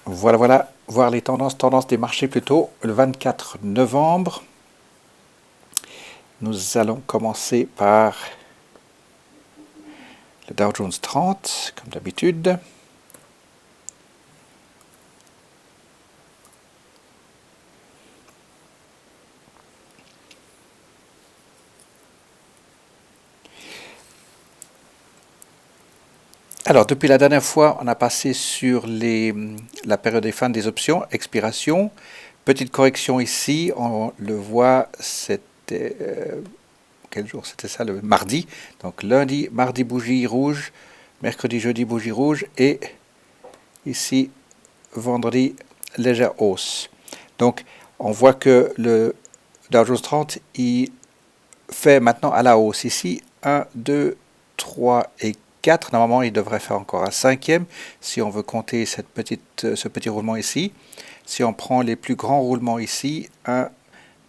Voilà, voir les tendances des marchés plutôt. Le 24 novembre, nous allons commencer par le Dow Jones 30, comme d'habitude. Alors, depuis la dernière fois, on a passé sur la période des fins des options, expiration. Petite correction ici, on le voit, c'était... quel jour c'était ça? Le mardi. Donc lundi, mardi, bougie rouge. Mercredi, jeudi, bougie rouge. Et ici, vendredi, légère hausse. Donc, on voit que le Dow Jones 30, il fait maintenant à la hausse. Ici, 1, 2, 3 et 4. Normalement, il devrait faire encore un cinquième si on veut compter ce petit roulement ici. Si on prend les plus grands roulements ici, 1,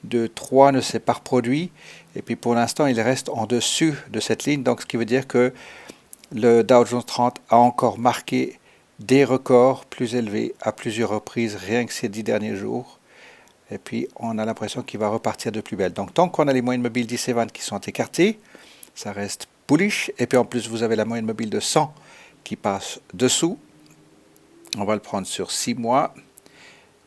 2, 3 ne s'est pas reproduit. Et puis pour l'instant, il reste en dessus de cette ligne. Donc, ce qui veut dire que le Dow Jones 30 a encore marqué des records plus élevés à plusieurs reprises, rien que ces 10 derniers jours. Et puis, on a l'impression qu'il va repartir de plus belle. Donc, tant qu'on a les moyennes mobiles 10 et 20 qui sont écartées, ça reste bullish. Et puis, en plus, vous avez la moyenne mobile de 100 qui passe dessous. On va le prendre sur 6 mois.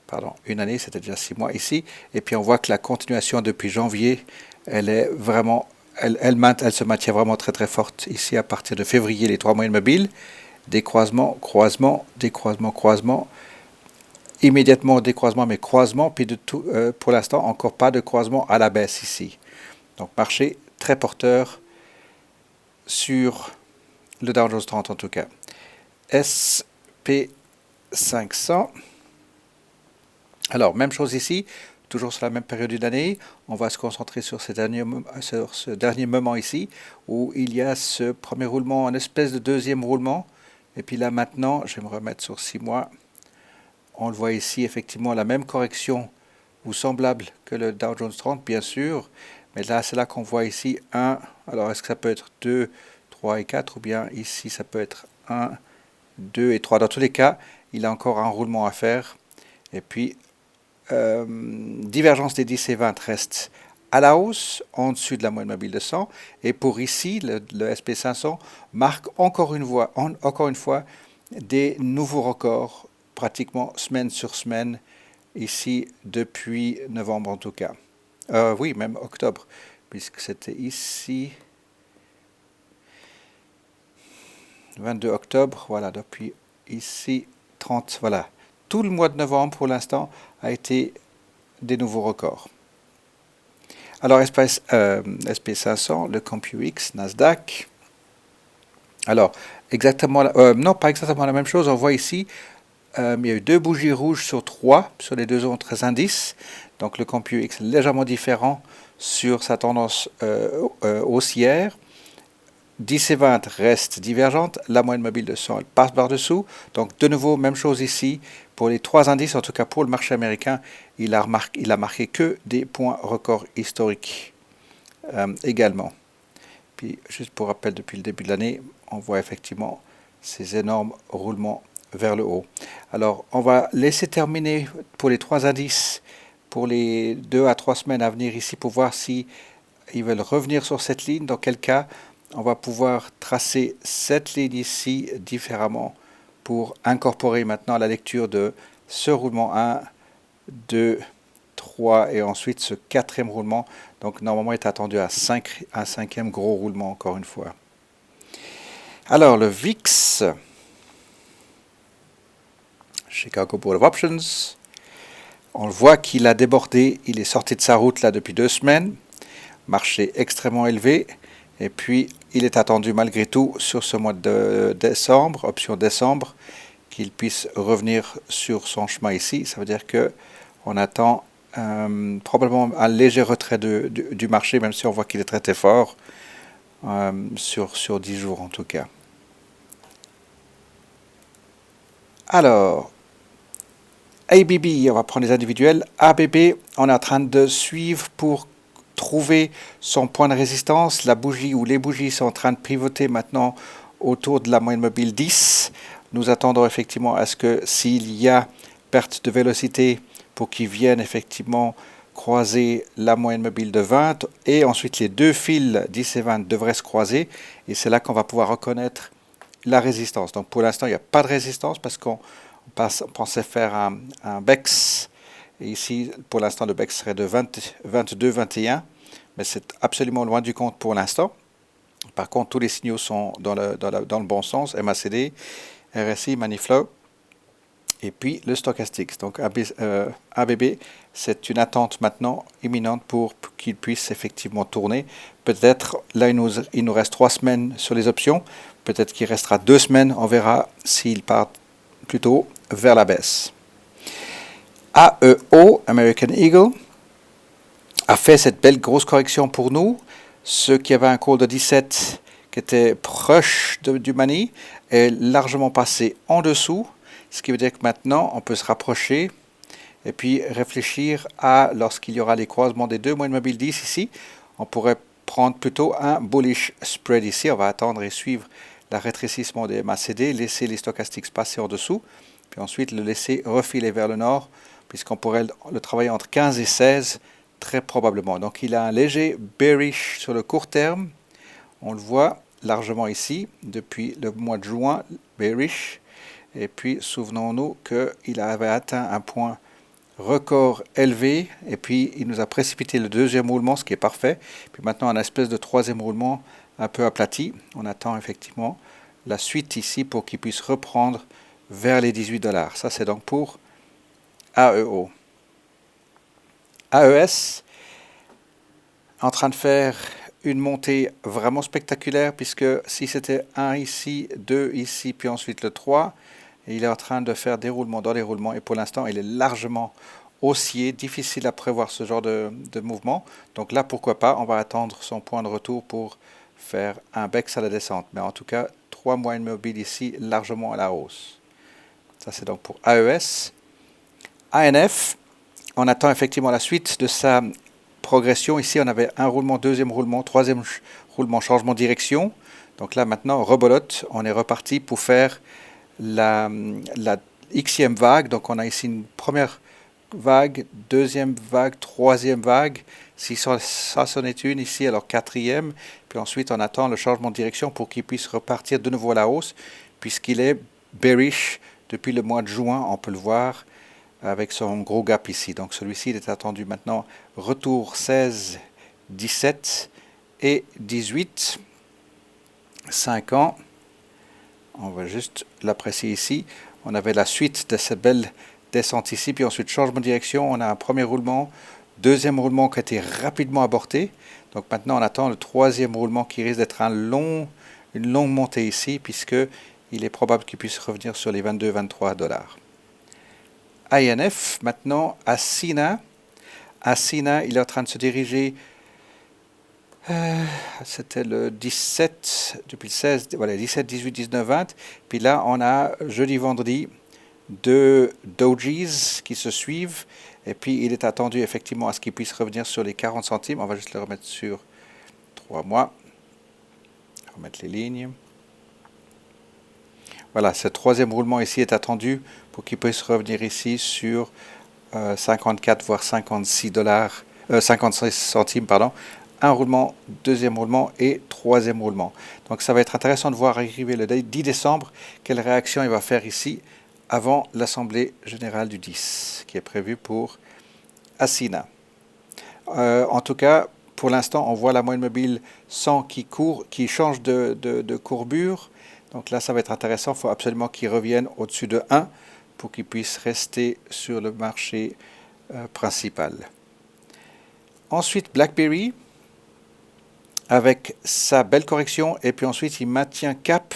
Pardon, une année, c'était déjà 6 mois ici. Et puis, on voit que la continuation depuis janvier, elle est vraiment... Elle se maintient vraiment très très forte ici à partir de février, les 3 moyennes mobiles. Décroisement, croisement, décroisement, croisement. Immédiatement décroisement, mais croisement, puis pour l'instant encore pas de croisement à la baisse ici. Donc marché très porteur sur le Dow Jones 30 en tout cas. SP500. Alors même chose ici, toujours sur la même période d'année. On va se concentrer sur ce dernier moment ici, où il y a ce premier roulement, une espèce de deuxième roulement. Et puis là maintenant, je vais me remettre sur 6 mois. On le voit ici, effectivement, la même correction ou semblable que le Dow Jones 30, bien sûr. Mais là, c'est là qu'on voit ici 1. Alors, est-ce que ça peut être 2, 3 et 4 ou bien ici, ça peut être 1, 2 et 3. Dans tous les cas, il a encore un roulement à faire. Et puis, divergence des 10 et 20 reste à la hausse, en dessus de la moyenne mobile de 100. Et pour ici, le SP500 marque encore une fois des nouveaux records pratiquement semaine sur semaine, ici depuis novembre en tout cas. Oui, même octobre, puisque c'était ici 22 octobre, voilà, depuis ici 30, voilà. Tout le mois de novembre pour l'instant a été des nouveaux records. Alors SP500, le CompuX, Nasdaq. Alors, non, pas exactement la même chose, on voit ici il y a eu 2 bougies rouges sur 3 sur les 2 autres indices. Donc le CompuX est légèrement différent sur sa tendance haussière. 10 et 20 restent divergentes. La moyenne mobile de 100 elle passe par-dessous. Donc de nouveau, même chose ici. Pour les 3 indices, en tout cas pour le marché américain, il a marqué que des points records historiques également. Puis juste pour rappel, depuis le début de l'année, on voit effectivement ces énormes roulements vers le haut. Alors, on va laisser terminer pour les 3 indices pour les 2 à 3 semaines à venir ici pour voir si ils veulent revenir sur cette ligne. Dans quel cas, on va pouvoir tracer cette ligne ici différemment pour incorporer maintenant la lecture de ce roulement 1, 2, 3 et ensuite ce 4e roulement. Donc, normalement, il est attendu à un 5e gros roulement encore une fois. Alors, le VIX... Chicago Board of Options. On le voit qu'il a débordé, il est sorti de sa route là depuis 2 semaines. Marché extrêmement élevé. Et puis, il est attendu malgré tout sur ce mois de décembre, option décembre, qu'il puisse revenir sur son chemin ici. Ça veut dire qu'on attend probablement un léger retrait du marché, même si on voit qu'il est très fort, sur 10 jours en tout cas. Alors, ABB, on va prendre les individuels. ABB, on est en train de suivre pour trouver son point de résistance. La bougie ou les bougies sont en train de pivoter maintenant autour de la moyenne mobile 10. nous attendons effectivement à ce que s'il y a perte de vélocité pour qu'ils viennent effectivement croiser la moyenne mobile de 20 et ensuite les deux fils 10 et 20 devraient se croiser et c'est là qu'on va pouvoir reconnaître la résistance. Donc pour l'instant il n'y a pas de résistance parce qu'on pensait faire un BEX et ici pour l'instant le BEX serait de 22, 21 mais c'est absolument loin du compte pour l'instant. Par contre tous les signaux sont dans le bon sens, MACD, RSI, Maniflow. Et puis le stochastique. Donc ABB, c'est une attente maintenant imminente pour qu'il puisse effectivement tourner. Peut-être, là il nous reste 3 semaines sur les options. Peut-être qu'il restera 2 semaines. On verra s'il part plutôt vers la baisse. AEO, American Eagle, a fait cette belle grosse correction pour nous. Ceux qui avaient un cours de 17 qui était proche du money est largement passé en dessous. Ce qui veut dire que maintenant, on peut se rapprocher et puis réfléchir à, lorsqu'il y aura les croisements des deux moyennes mobiles 10 ici, on pourrait prendre plutôt un bullish spread ici. On va attendre et suivre le rétrécissement des MACD, laisser les stochastiques passer en dessous, puis ensuite le laisser refiler vers le nord, puisqu'on pourrait le travailler entre 15 et 16, très probablement. Donc il a un léger bearish sur le court terme. On le voit largement ici, depuis le mois de juin, bearish. Et puis, souvenons-nous qu'il avait atteint un point record élevé, et puis il nous a précipité le deuxième roulement, ce qui est parfait. Puis maintenant, un espèce de troisième roulement un peu aplati. On attend effectivement la suite ici pour qu'il puisse reprendre vers les 18 $. Ça, c'est donc pour AEO. AES, en train de faire une montée vraiment spectaculaire, puisque si c'était 1 ici, 2 ici, puis ensuite le 3, et il est en train de faire des roulements dans les roulements, et pour l'instant, il est largement haussier, difficile à prévoir ce genre de mouvement. Donc là, pourquoi pas, on va attendre son point de retour pour faire un BEX à la descente. Mais en tout cas, 3 moyennes mobiles ici, largement à la hausse. Ça, c'est donc pour AES. ANF, on attend effectivement la suite de sa progression. Ici, on avait un roulement, deuxième roulement, troisième roulement, changement de direction. Donc là, maintenant, rebolote, on est reparti pour faire la xème vague. Donc on a ici une première vague, deuxième vague, troisième vague. Si ça c'en est une ici, alors quatrième. Puis ensuite on attend le changement de direction pour qu'il puisse repartir de nouveau à la hausse, puisqu'il est bearish depuis le mois de juin, on peut le voir avec son gros gap ici. Donc celui-ci il est attendu maintenant retour 16, 17 et 18, 5 ans. On va juste l'apprécier ici. On avait la suite de cette belle descente ici, puis ensuite changement de direction. On a un premier roulement, deuxième roulement qui a été rapidement aborté. Donc maintenant on attend le troisième roulement qui risque d'être une longue montée ici, puisque il est probable qu'il puisse revenir sur les 22-23 $. INF, maintenant Asina. Asina, il est en train de se diriger. C'était le 17, depuis le 16, voilà, 17, 18, 19, 20. Puis là, on a jeudi, vendredi, 2 dojis qui se suivent. Et puis, il est attendu effectivement à ce qu'il puisse revenir sur les 40 centimes. On va juste le remettre sur 3 mois. Remettre les lignes. Voilà, ce troisième roulement ici est attendu pour qu'il puisse revenir ici sur 54 voire 56 56 centimes, pardon. Un roulement, deuxième roulement et troisième roulement. Donc ça va être intéressant de voir arriver le 10 décembre, quelle réaction il va faire ici avant l'Assemblée Générale du 10, qui est prévue pour Asina. En tout cas, pour l'instant, on voit la moyenne mobile 100 qui change de courbure. Donc là, ça va être intéressant. Il faut absolument qu'il revienne au-dessus de 1 pour qu'il puisse rester sur le marché principal. Ensuite, BlackBerry, avec sa belle correction, et puis ensuite il maintient cap,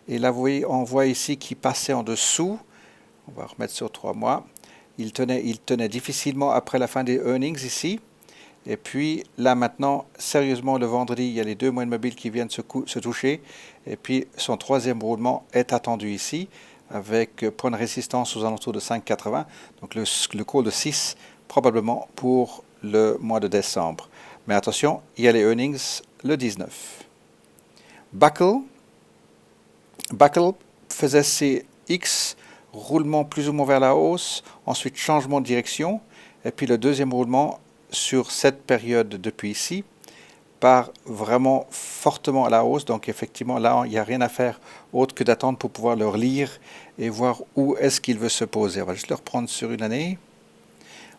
et là vous voyez, on voit ici qu'il passait en dessous. On va remettre sur 3 mois. Il tenait difficilement après la fin des earnings ici, et puis là maintenant, sérieusement, le vendredi, il y a les deux moyennes mobiles qui viennent se toucher, et puis son troisième roulement est attendu ici, avec point de résistance aux alentours de 5,80, donc le call de 6 probablement pour le mois de décembre. Mais attention, il y a les earnings le 19. Buckle, faisait ses X, roulement plus ou moins vers la hausse, ensuite changement de direction, et puis le deuxième roulement sur cette période depuis ici, part vraiment fortement à la hausse. Donc effectivement, là, il n'y a rien à faire autre que d'attendre pour pouvoir le relire et voir où est-ce qu'il veut se poser. On va juste le reprendre sur une année.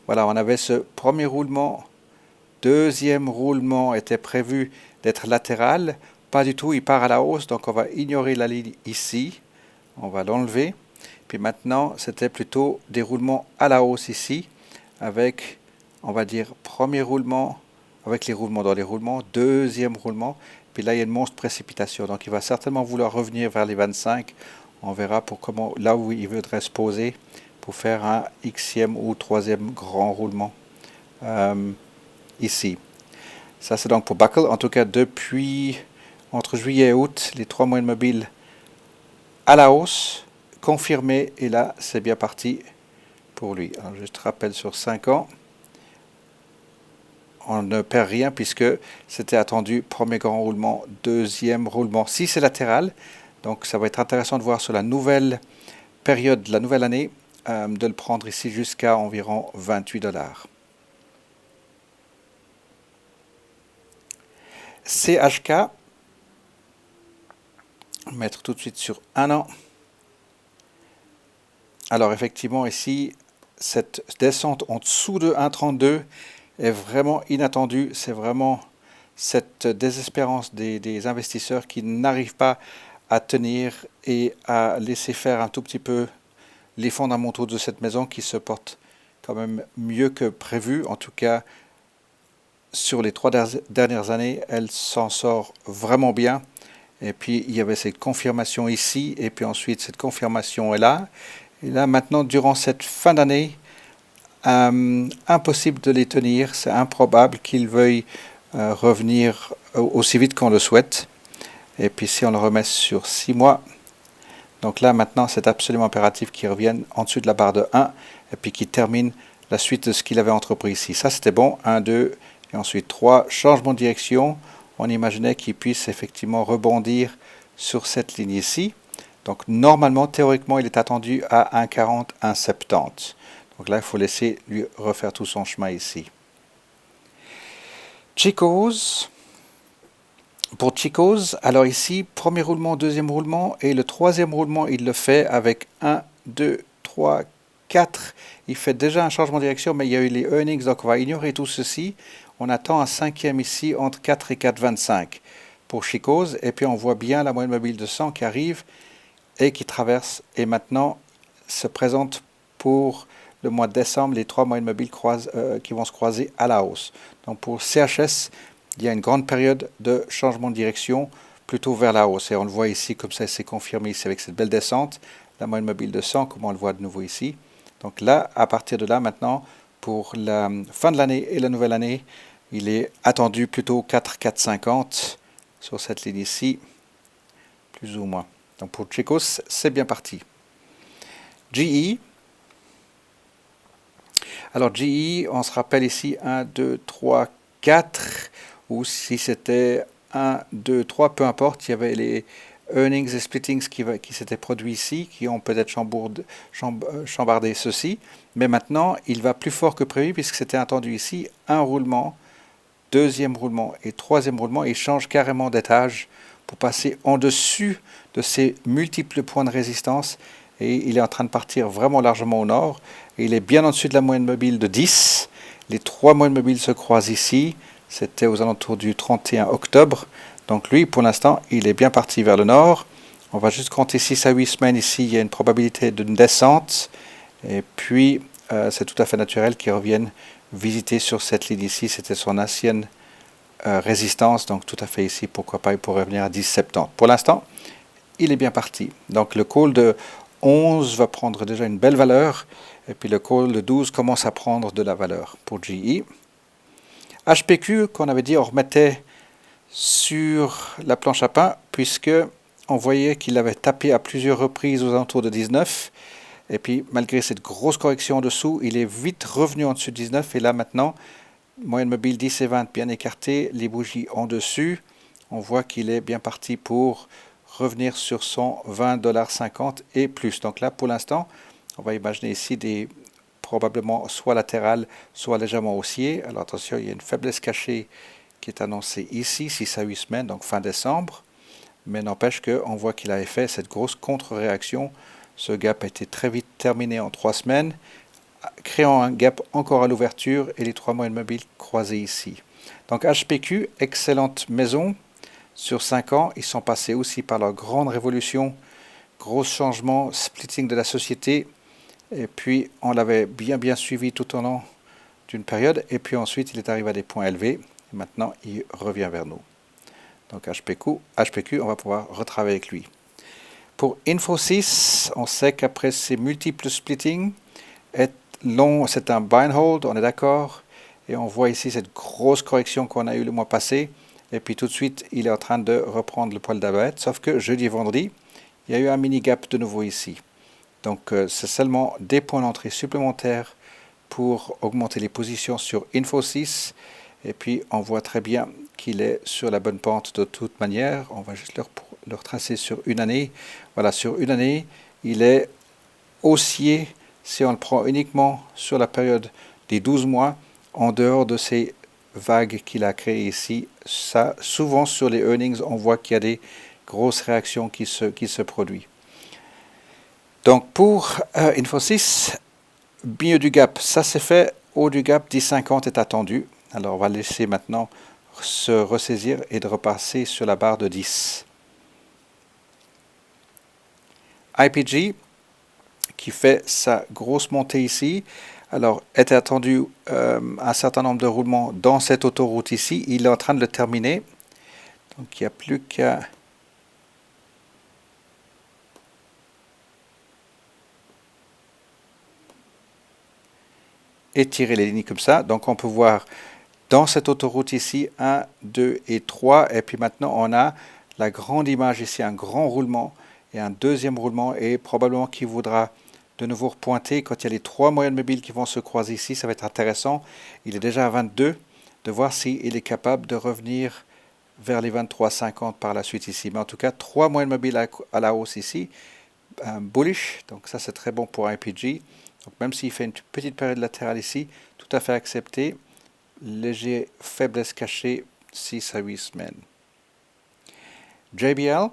Voilà, on avait ce premier roulement. Deuxième roulement était prévu d'être latéral. Pas du tout, il part à la hausse. Donc on va ignorer la ligne ici. On va l'enlever. Puis maintenant, c'était plutôt des roulements à la hausse ici, avec, on va dire, premier roulement, avec les roulements dans les roulements, deuxième roulement, puis là il y a une monstre précipitation. Donc il va certainement vouloir revenir vers les 25. On verra pour comment, là où il voudrait se poser pour faire un xème ou troisième grand roulement ici. Ça c'est donc pour Buckle. En tout cas, depuis entre juillet et août, les 3 moyennes mobiles à la hausse, confirmé, et là c'est bien parti pour lui. Alors juste rappel sur 5 ans. On ne perd rien puisque c'était attendu premier grand roulement, deuxième roulement. Si c'est latéral, donc ça va être intéressant de voir sur la nouvelle période, la nouvelle année, de le prendre ici jusqu'à environ 28 $. CHK, mettre tout de suite sur 1 an. Alors effectivement ici, cette descente en dessous de 1,32 est vraiment inattendue. C'est vraiment cette désespérance des investisseurs qui n'arrivent pas à tenir et à laisser faire un tout petit peu les fondamentaux de cette maison qui se portent quand même mieux que prévu. En tout cas, sur les 3 dernières années, elle s'en sort vraiment bien. Et puis, il y avait cette confirmation ici, et puis ensuite, cette confirmation est là. Et là, maintenant, durant cette fin d'année, impossible de les tenir. C'est improbable qu'ils veuillent revenir aussi vite qu'on le souhaite. Et puis, si on le remet sur 6 mois, donc là, maintenant, c'est absolument impératif qu'ils reviennent en dessous de la barre de 1, et puis qu'ils terminent la suite de ce qu'il avait entrepris ici. Ça, c'était bon. 1, 2, et ensuite 3. Changement de direction. On imaginait qu'il puisse effectivement rebondir sur cette ligne ici. Donc normalement, théoriquement, il est attendu à 1,40, 1,70. Donc là, il faut laisser lui refaire tout son chemin ici. Chico's. Pour Chico's, alors ici, premier roulement, deuxième roulement, et le troisième roulement, il le fait avec 1, 2, 3, 4. Il fait déjà un changement de direction, mais il y a eu les earnings, donc on va ignorer tout ceci. On attend un cinquième ici entre 4 et 4,25 pour Chico's, et puis on voit bien la moyenne mobile de 100 qui arrive et qui traverse, et maintenant se présente pour le mois de décembre, les 3 moyennes mobiles qui vont se croiser à la hausse. Donc pour CHS, il y a une grande période de changement de direction plutôt vers la hausse. Et on le voit ici, comme ça c'est confirmé ici avec cette belle descente, la moyenne mobile de 100, comme on le voit de nouveau ici. Donc là, à partir de là, maintenant, pour la fin de l'année et la nouvelle année, il est attendu plutôt 4, 4,50 sur cette ligne ici, plus ou moins. Donc pour Chico's, c'est bien parti. GE. Alors GE, on se rappelle ici 1, 2, 3, 4, ou si c'était 1, 2, 3, peu importe, il y avait les earnings et splittings qui s'étaient produits ici, qui ont peut-être chambardé ceci, mais maintenant il va plus fort que prévu puisque c'était attendu ici, un roulement, deuxième roulement et troisième roulement, il change carrément d'étage pour passer en dessus de ces multiples points de résistance, et il est en train de partir vraiment largement au nord, et il est bien en dessus de la moyenne mobile de 10, les 3 moyennes mobiles se croisent ici, c'était aux alentours du 31 octobre, donc lui pour l'instant il est bien parti vers le nord. On va juste compter 6 à 8 semaines ici, il y a une probabilité d'une descente, et puis c'est tout à fait naturel qu'il revienne visiter sur cette ligne ici, c'était son ancienne résistance, donc tout à fait ici, pourquoi pas, il pourrait revenir à 10,70. Pour l'instant, il est bien parti. Donc le call de 11 va prendre déjà une belle valeur, et puis le call de 12 commence à prendre de la valeur pour GE. HPQ, qu'on avait dit, on remettait sur la planche à pain, puisque on voyait qu'il avait tapé à plusieurs reprises aux alentours de 19, et puis malgré cette grosse correction en dessous, il est vite revenu en dessous de 19, et là maintenant, moyenne mobile 10 et 20 bien écartée, les bougies en dessus, on voit qu'il est bien parti pour revenir sur son 20,50 $ et plus. Donc là, pour l'instant, on va imaginer ici des probablement soit latérales, soit légèrement haussiers. Alors attention, il y a une faiblesse cachée qui est annoncée ici, 6 à 8 semaines, donc fin décembre. Mais n'empêche qu'on voit qu'il avait fait cette grosse contre-réaction. Ce gap a été très vite terminé en 3 semaines, créant un gap encore à l'ouverture et les 3 moyennes mobiles croisées ici. Donc HPQ, excellente maison. Sur 5 ans, ils sont passés aussi par leur grande révolution, gros changement, splitting de la société. Et puis, on l'avait bien suivi tout au long d'une période. Et puis ensuite, il est arrivé à des points élevés. Et maintenant, il revient vers nous. Donc HPQ, on va pouvoir retravailler avec lui. Pour Infosys, on sait qu'après ces multiples splitting, c'est un buy and hold, on est d'accord. Et on voit ici cette grosse correction qu'on a eue le mois passé. Et puis tout de suite, il est en train de reprendre le poil d'arrêt. Sauf que jeudi et vendredi, il y a eu un mini gap de nouveau ici. Donc c'est seulement des points d'entrée supplémentaires pour augmenter les positions sur Infosys. Et puis on voit très bien qu'il est sur la bonne pente de toute manière. On va juste le retracer sur une année. Voilà, sur une année, il est haussier si on le prend uniquement sur la période des 12 mois, en dehors de ces vagues qu'il a créées ici. Ça, souvent sur les earnings, on voit qu'il y a des grosses réactions qui se produisent. Donc pour Infosys, milieu du gap, ça c'est fait. Haut du gap, 10,50 est attendu. Alors on va laisser maintenant se ressaisir et de repasser sur la barre de 10. IPG, qui fait sa grosse montée ici, alors était attendu un certain nombre de roulements dans cette autoroute ici. Il est en train de le terminer. Donc il n'y a plus qu'à étirer les lignes comme ça. Donc on peut voir dans cette autoroute ici 1, 2 et 3. Et puis maintenant on a la grande image ici, un grand roulement et un deuxième roulement, et probablement qu'il voudra de nouveau repointer quand il y a les 3 moyennes mobiles qui vont se croiser ici. Ça va être intéressant. Il est déjà à 22, de voir s'il est capable de revenir vers les 23,50 par la suite ici. Mais en tout cas, 3 moyennes mobiles à la hausse ici, bullish, donc ça c'est très bon pour IPG. Donc même s'il fait une petite période latérale ici, tout à fait accepté. Léger faiblesse cachée, 6 à 8 semaines. JBL,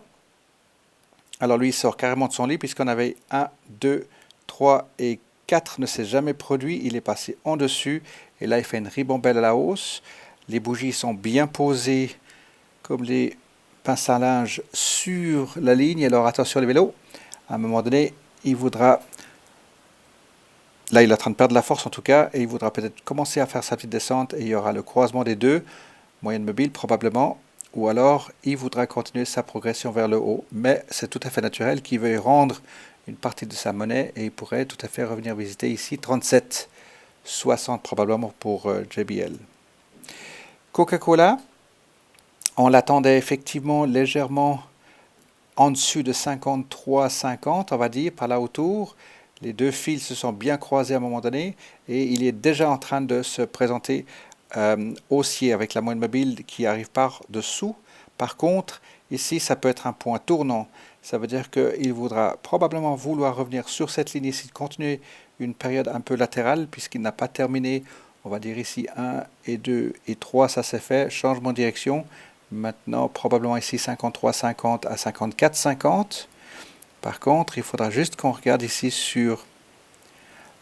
alors lui il sort carrément de son lit puisqu'on avait 1, 2, 3 et 4 ne s'est jamais produit. Il est passé en dessus et là il fait une ribambelle à la hausse. Les bougies sont bien posées comme les pinces à linge sur la ligne. Alors attention les vélos, à un moment donné il voudra, là il est en train de perdre la force en tout cas, et il voudra peut-être commencer à faire sa petite descente et il y aura le croisement des deux, moyenne mobile probablement, ou alors il voudra continuer sa progression vers le haut, mais c'est tout à fait naturel qu'il veuille rendre une partie de sa monnaie et il pourrait tout à fait revenir visiter ici 37,60 probablement pour JBL. Coca-Cola, on l'attendait effectivement légèrement en dessus de 53,50 on va dire, par là autour. Les deux fils se sont bien croisés à un moment donné et il est déjà en train de se présenter haussier avec la moyenne mobile qui arrive par dessous. Par contre, ici, ça peut être un point tournant. Ça veut dire qu'il voudra probablement vouloir revenir sur cette ligne ici, continuer une période un peu latérale puisqu'il n'a pas terminé. On va dire ici 1 et 2 et 3, ça s'est fait. Changement de direction. Maintenant, probablement ici 53,50 à 54,50. Par contre, il faudra juste qu'on regarde ici sur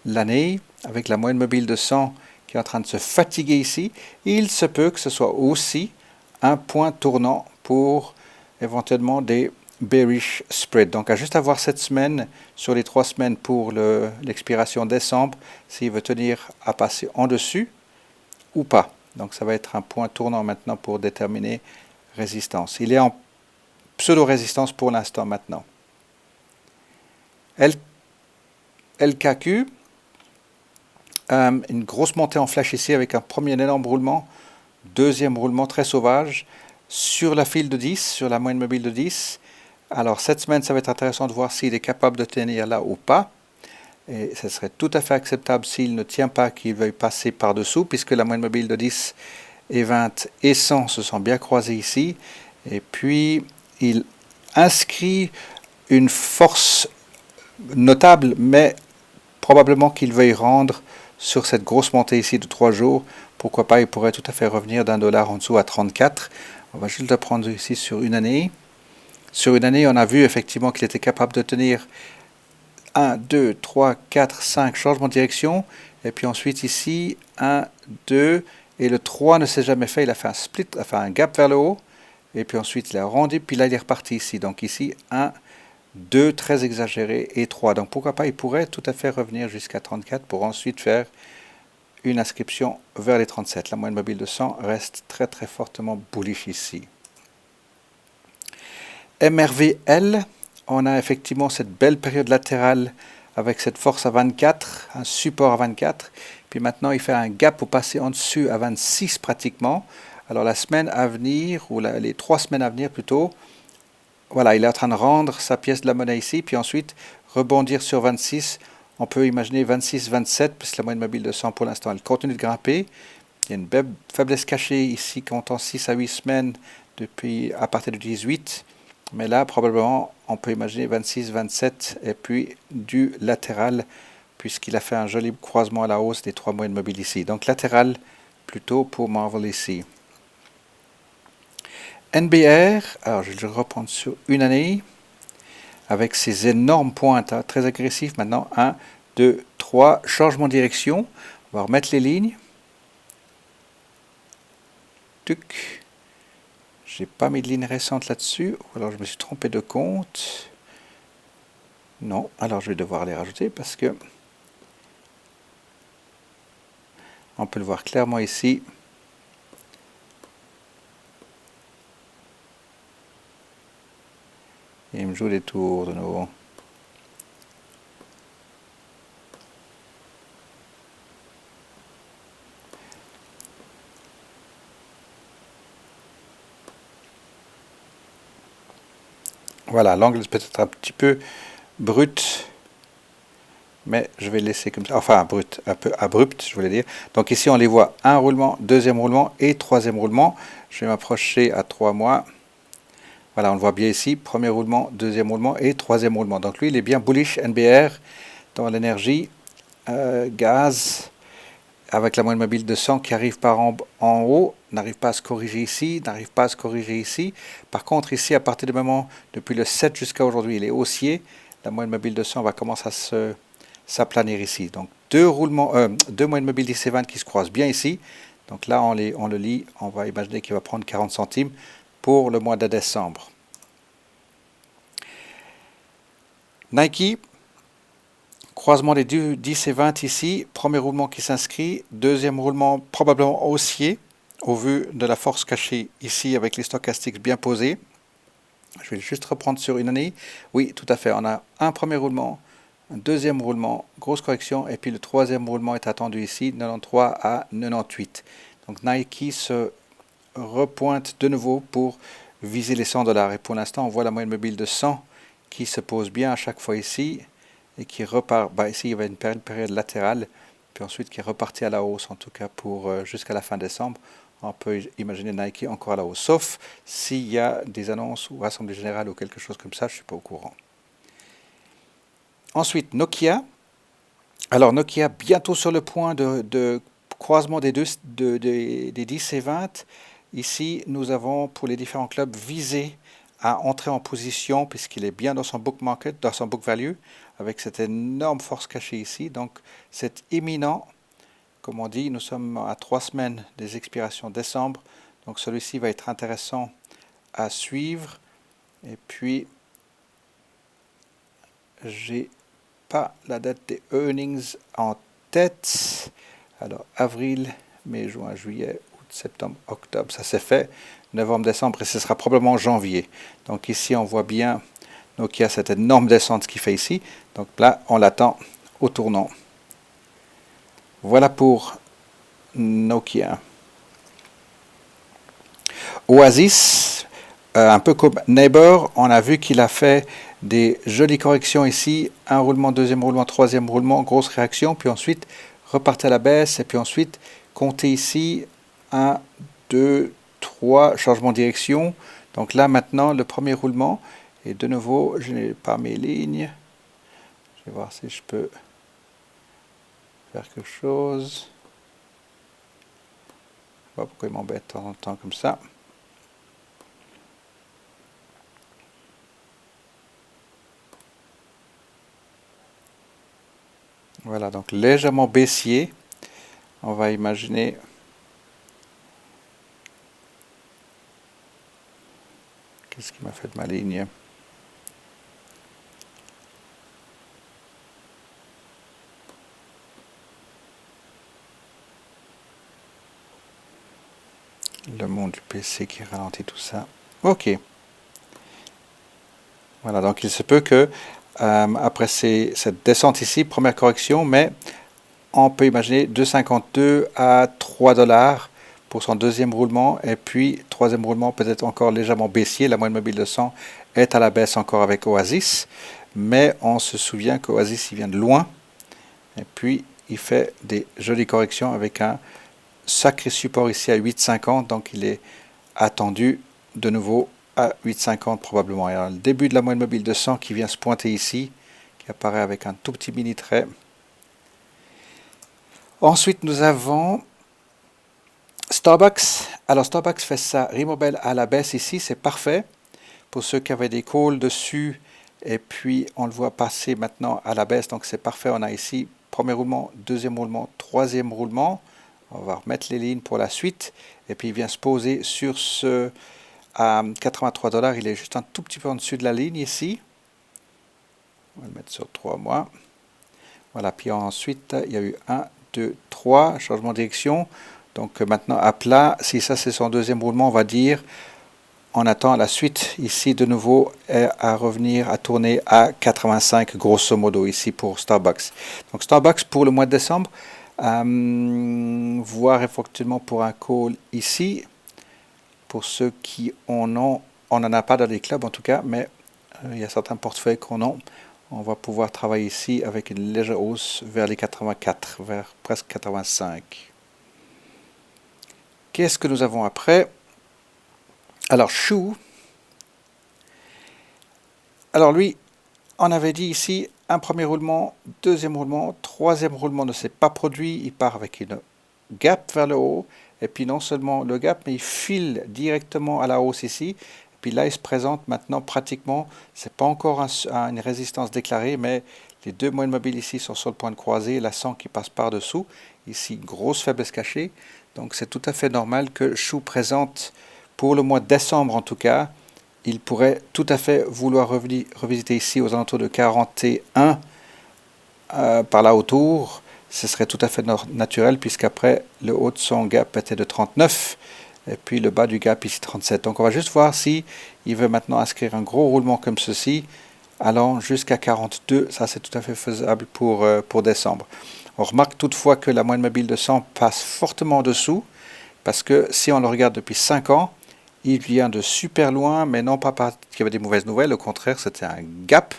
l'année, avec la moyenne mobile de 100 qui est en train de se fatiguer ici. Il se peut que ce soit aussi un point tournant pour éventuellement des bearish spread. Donc, à juste avoir cette semaine sur les 3 semaines pour l'expiration décembre, s'il veut tenir à passer en dessus ou pas. Donc, ça va être un point tournant maintenant pour déterminer résistance. Il est en pseudo-résistance pour l'instant maintenant. LKQ, une grosse montée en flash ici avec un premier énorme roulement, deuxième roulement très sauvage sur la file de 10, sur la moyenne mobile de 10. Alors cette semaine, ça va être intéressant de voir s'il est capable de tenir là ou pas. Et ce serait tout à fait acceptable s'il ne tient pas, qu'il veuille passer par-dessous, puisque la moyenne mobile de 10 et 20 et 100 se sont bien croisés ici. Et puis, il inscrit une force notable, mais probablement qu'il veuille rendre sur cette grosse montée ici de 3 jours. Pourquoi pas, il pourrait tout à fait revenir d'$1 en dessous à 34. On va juste le prendre ici sur une année. Sur une année, on a vu effectivement qu'il était capable de tenir 1, 2, 3, 4, 5 changements de direction. Et puis ensuite ici, 1, 2, et le 3 ne s'est jamais fait. Il a fait un split, il a fait un gap vers le haut. Et puis ensuite, il a rendu, puis là, il est reparti ici. Donc ici, 1, 2, très exagéré, et 3. Donc pourquoi pas, il pourrait tout à fait revenir jusqu'à 34 pour ensuite faire une inscription vers les 37. La moyenne mobile de 100 reste très très fortement bullish ici. MRVL, on a effectivement cette belle période latérale avec cette force à 24, un support à 24. Puis maintenant, il fait un gap pour passer en dessus à 26 pratiquement. Alors la semaine à venir, ou les 3 semaines à venir plutôt, voilà, il est en train de rendre sa pièce de la monnaie ici, puis ensuite rebondir sur 26. On peut imaginer 26, 27, puisque la moyenne mobile de 100 pour l'instant, elle continue de grimper. Il y a une faiblesse cachée ici, comptant 6 à 8 semaines depuis, à partir du 18. Mais là, probablement, on peut imaginer 26, 27, et puis du latéral, puisqu'il a fait un joli croisement à la hausse des 3 moyennes mobiles ici. Donc latéral, plutôt pour Marvel ici. NBR, alors je vais le reprendre sur une année, avec ces énormes pointes, hein, très agressifs maintenant. 1, 2, 3, changement de direction. On va remettre les lignes. Tuc. J'ai pas mis de ligne récente là-dessus, ou alors je me suis trompé de compte. Non, alors je vais devoir les rajouter parce que on peut le voir clairement ici. Et il me joue des tours de nouveau. Voilà, l'angle est peut-être un petit peu brut, mais je vais le laisser comme ça. Enfin, brut, un peu abrupt, je voulais dire. Donc ici, on les voit, un roulement, deuxième roulement et troisième roulement. Je vais m'approcher à 3 mois. Voilà, on le voit bien ici, premier roulement, deuxième roulement et troisième roulement. Donc lui, il est bien bullish NBR dans l'énergie, gaz, avec la moyenne mobile de 100 qui arrive par en haut, n'arrive pas à se corriger ici, n'arrive pas à se corriger ici. Par contre, ici, à partir du moment, depuis le 7 jusqu'à aujourd'hui, il est haussier. La moyenne mobile de 100 va commencer à s'aplanir ici. Donc, deux moyennes mobiles d'IC20 qui se croisent bien ici. Donc là, on le lit, on va imaginer qu'il va prendre 40 centimes pour le mois de décembre. Nike, croisement des 10 et 20 ici, premier roulement qui s'inscrit, deuxième roulement probablement haussier, au vu de la force cachée ici avec les stochastiques bien posés. Je vais juste reprendre sur une année. Oui, tout à fait, on a un premier roulement, un deuxième roulement, grosse correction, et puis le troisième roulement est attendu ici, 93 à 98. Donc Nike se repointe de nouveau pour viser les $100. Et pour l'instant, on voit la moyenne mobile de 100 qui se pose bien à chaque fois ici et qui repart. Ici, il y avait une période latérale, puis ensuite qui est reparti à la hausse, en tout cas pour jusqu'à la fin décembre. On peut imaginer Nike encore à la hausse, sauf s'il y a des annonces ou assemblée générale ou quelque chose comme ça, je ne suis pas au courant. Ensuite, Nokia. Alors, Nokia, bientôt sur le point de croisement des 10 et 20. Ici, nous avons, pour les différents clubs, visé à entrer en position, puisqu'il est bien dans son book market, dans son book value, avec cette énorme force cachée ici. Donc, c'est imminent. Comme on dit, nous sommes à 3 semaines des expirations décembre. Donc, celui-ci va être intéressant à suivre. Et puis, j'ai pas la date des earnings en tête. Alors, avril, mai, juin, juillet, août, septembre, octobre, ça s'est fait. Novembre, décembre, et ce sera probablement janvier. Donc ici, on voit bien Nokia, cette énorme descente qu'il fait ici. Donc là, on l'attend au tournant. Voilà pour Nokia. Oasis, un peu comme Neighbor, on a vu qu'il a fait des jolies corrections ici. Un roulement, deuxième roulement, troisième roulement, grosse réaction. Puis ensuite, repartir à la baisse. Et puis ensuite, compter ici 1, 2, 3, changement de direction. Donc là, maintenant, le premier roulement. Et de nouveau, je n'ai pas mes lignes. Je vais voir si je peux faire quelque chose. Je ne sais pas pourquoi il m'embête de temps en temps comme ça. Voilà, donc légèrement baissier. On va imaginer qu'est-ce qui m'a fait de ma ligne. Le monde du PC qui ralentit tout ça. Ok. Voilà, donc il se peut que après cette descente ici, première correction, mais on peut imaginer 2,52 à 3 dollars pour son deuxième roulement, et puis troisième roulement peut-être encore légèrement baissier. La moyenne mobile de 100 est à la baisse encore avec Oasis, mais on se souvient qu'Oasis il vient de loin, et puis il fait des jolies corrections avec un sacré support ici à 8,50, donc il est attendu de nouveau à 8,50 probablement. Alors, le début de la moyenne mobile de 100 qui vient se pointer ici, qui apparaît avec un tout petit mini trait. Ensuite, nous avons Starbucks. Alors, Starbucks fait ça, Rimobel à la baisse ici, c'est parfait. Pour ceux qui avaient des calls dessus, et puis on le voit passer maintenant à la baisse, donc c'est parfait. On a ici premier roulement, deuxième roulement, troisième roulement. On va remettre les lignes pour la suite. Et puis il vient se poser sur ce à 83 dollars. Il est juste un tout petit peu en dessus de la ligne ici. On va le mettre sur 3 mois. Voilà, puis ensuite il y a eu 1, 2, 3, changement de direction. Donc maintenant à plat, si ça c'est son deuxième roulement, on va dire on attend la suite ici de nouveau à revenir à tourner à 85 grosso modo ici pour Starbucks. Donc Starbucks pour le mois de décembre, voire effectivement pour un call ici, pour ceux qui en ont, on n'en a pas dans les clubs en tout cas, mais il y a certains portefeuilles qu'on a. On va pouvoir travailler ici avec une légère hausse vers les 84, vers presque 85. Qu'est-ce que nous avons après? Alors, Chou. Alors lui, on avait dit ici, un premier roulement, deuxième roulement, troisième roulement ne s'est pas produit. Il part avec une gap vers le haut. Et puis non seulement le gap, mais il file directement à la hausse ici. Et puis là, il se présente maintenant pratiquement, c'est pas encore une résistance déclarée, mais les deux moyennes mobiles ici sont sur le point de croiser. La 100 qui passe par-dessous. Ici, grosse faiblesse cachée. Donc c'est tout à fait normal que Chou présente, pour le mois de décembre en tout cas, il pourrait tout à fait vouloir revisiter ici aux alentours de 41 par là autour. Ce serait tout à fait naturel puisqu'après le haut de son gap était de 39 et puis le bas du gap ici 37. Donc on va juste voir si il veut maintenant inscrire un gros roulement comme ceci allant jusqu'à 42. Ça c'est tout à fait faisable pour décembre. On remarque toutefois que la moyenne mobile de 100 passe fortement en dessous parce que si on le regarde depuis 5 ans, il vient de super loin, mais non pas parce qu'il y avait des mauvaises nouvelles, au contraire, c'était un gap,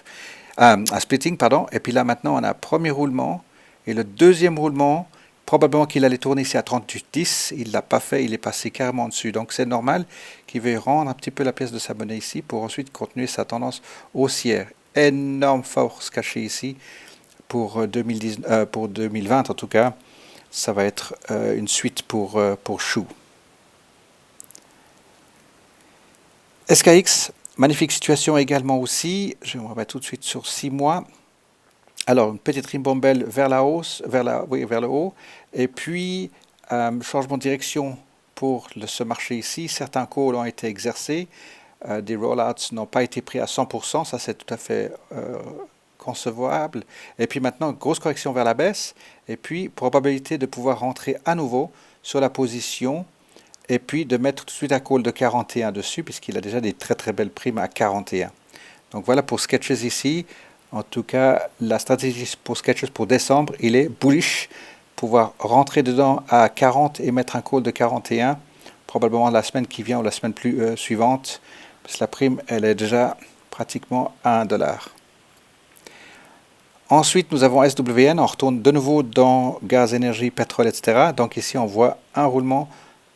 un splitting, pardon. Et puis là, maintenant, on a un premier roulement, et le deuxième roulement, probablement qu'il allait tourner ici à 38,10, il ne l'a pas fait, il est passé carrément en dessus. Donc c'est normal qu'il veuille rendre un petit peu la pièce de sa monnaie ici, pour ensuite continuer sa tendance haussière. Énorme force cachée ici, pour 2020 en tout cas, ça va être une suite pour Chou. SKX, magnifique situation également aussi. Je vais me remettre tout de suite sur 6 mois. Alors, une petite rimbombelle vers la hausse, vers le haut. Et puis, changement de direction pour ce marché ici. Certains calls ont été exercés. Des rollouts n'ont pas été pris à 100%. Ça, c'est tout à fait concevable. Et puis maintenant, grosse correction vers la baisse. Et puis, probabilité de pouvoir rentrer à nouveau sur la position. Et puis de mettre tout de suite un call de 41 dessus, puisqu'il a déjà des très très belles primes à 41. Donc voilà pour Sketches ici. En tout cas, la stratégie pour Sketches pour décembre, il est bullish. Pouvoir rentrer dedans à 40 et mettre un call de 41, probablement la semaine qui vient ou la semaine suivante, parce que la prime, elle est déjà pratiquement à 1 dollar. Ensuite, nous avons SWN. On retourne de nouveau dans gaz, énergie, pétrole, etc. Donc ici, on voit un roulement,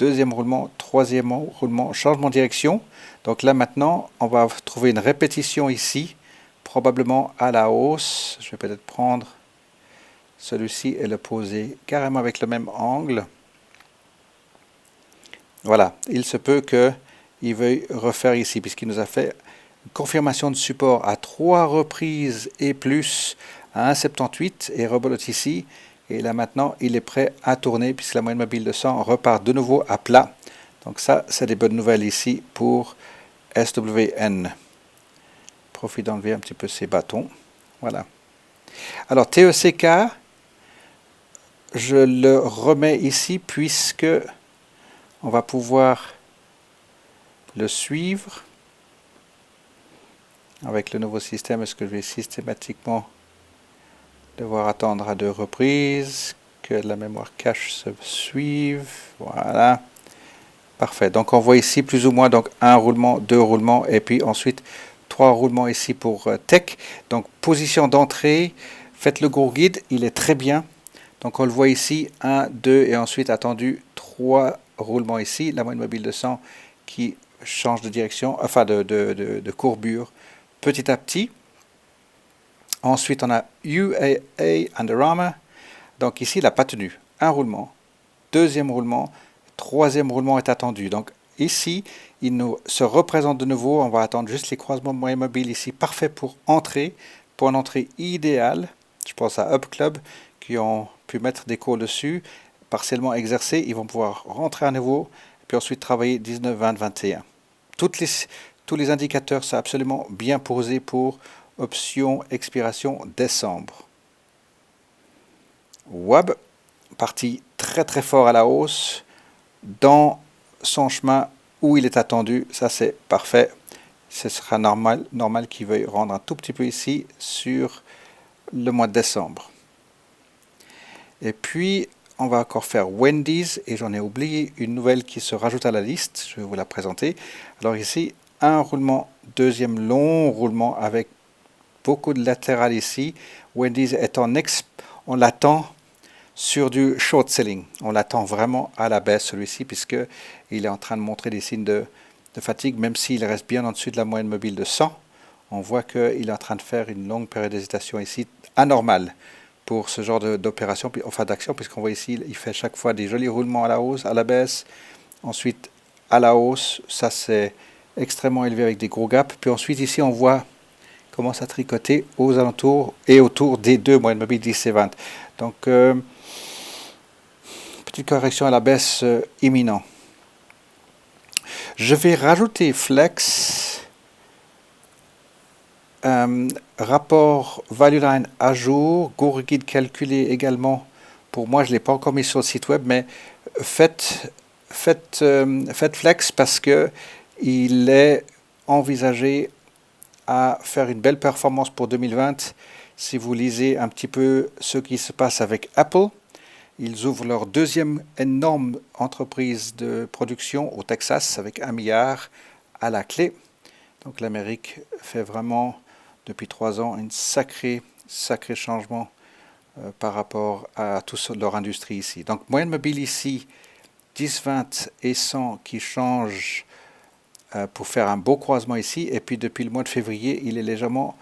deuxième roulement, troisième roulement, changement de direction. Donc là maintenant, on va trouver une répétition ici, probablement à la hausse. Je vais peut-être prendre celui-ci et le poser carrément avec le même angle. Voilà, il se peut qu'il veuille refaire ici, puisqu'il nous a fait une confirmation de support à 3 reprises et plus à 1,78 et rebelote ici. Et là maintenant, il est prêt à tourner, puisque la moyenne mobile de 100 repart de nouveau à plat. Donc ça, c'est des bonnes nouvelles ici pour SWN. Profite d'enlever un petit peu ces bâtons. Voilà. Alors TECK, je le remets ici, puisque on va pouvoir le suivre avec le nouveau système. Est-ce que je vais systématiquement devoir attendre à 2 reprises que la mémoire cache se suive? Voilà, parfait. Donc on voit ici plus ou moins donc 1 roulement, 2 roulements et puis ensuite 3 roulements ici pour tech. Donc position d'entrée, faites le gros guide, il est très bien. Donc on le voit ici, 1, 2 et ensuite attendu 3 roulements ici, la moyenne mobile de 100 qui change de direction, enfin de courbure petit à petit. Ensuite on a UAA Under Armour, donc ici il n'a pas tenu, un roulement, deuxième roulement, troisième roulement est attendu. Donc ici il nous se représente de nouveau, on va attendre juste les croisements de moyenne mobile ici, parfait pour entrer, pour une entrée idéale. Je pense à Up Club qui ont pu mettre des cours dessus, partiellement exercés, ils vont pouvoir rentrer à nouveau, puis ensuite travailler 19, 20, 21. Tous les indicateurs sont absolument bien posés pour option expiration décembre. WAB, parti très très fort à la hausse, dans son chemin où il est attendu, ça c'est parfait. Ce sera normal qu'il veuille rendre un tout petit peu ici sur le mois de décembre. Et puis, on va encore faire Wendy's, et j'en ai oublié une nouvelle qui se rajoute à la liste, je vais vous la présenter. Alors ici, un roulement, deuxième long roulement avec beaucoup de latéral ici. Wendy's est on l'attend sur du short selling, on l'attend vraiment à la baisse celui-ci, puisqu'il est en train de montrer des signes de fatigue, même s'il reste bien en dessus de la moyenne mobile de 100. On voit qu'il est en train de faire une longue période d'hésitation ici, anormale pour ce genre d'opération, enfin d'action, puisqu'on voit ici, il fait chaque fois des jolis roulements à la hausse, à la baisse, ensuite à la hausse, ça c'est extrêmement élevé avec des gros gaps, puis ensuite ici on voit commence à tricoter aux alentours et autour des 2 moyennes mobiles 10 et 20. Donc petite correction à la baisse imminent. Je vais rajouter Flex. Rapport Value Line à jour, Go Guide calculé également. Pour moi, je ne l'ai pas encore mis sur le site web, mais faites Flex parce que il est envisagé à faire une belle performance pour 2020. Si vous lisez un petit peu ce qui se passe avec Apple, ils ouvrent leur deuxième énorme entreprise de production au Texas avec 1 milliard à la clé. Donc l'Amérique fait vraiment depuis 3 ans un sacré changement par rapport à toute leur industrie ici. Donc moyenne mobile ici, 10, 20 et 100 qui changent pour faire un beau croisement ici. Et puis depuis le mois de février, il est légèrement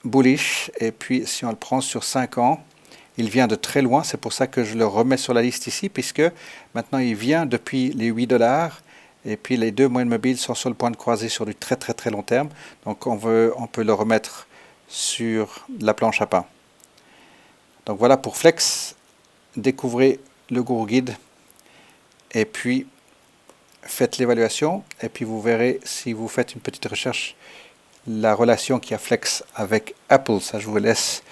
bullish. Et puis si on le prend sur 5 ans, il vient de très loin. C'est pour ça que je le remets sur la liste ici, puisque maintenant il vient depuis les 8 $. Et puis les 2 moyennes mobiles sont sur le point de croiser sur du très très très long terme. Donc on peut le remettre sur la planche à pain. Donc voilà pour Flex. Découvrez le Guru Guide. Et puis faites l'évaluation. Et puis vous verrez, si vous faites une petite recherche, la relation qu'il y a Flex avec Apple. Ça, je vous laisse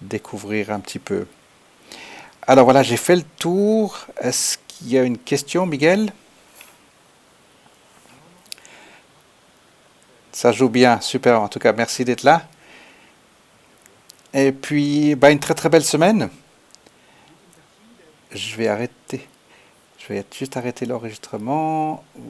découvrir un petit peu. Alors voilà, j'ai fait le tour. Est-ce qu'il y a une question, Miguel ? Ça joue bien, super. En tout cas, merci d'être là. Et puis, une très très belle semaine. Je vais juste arrêter l'enregistrement. Voilà.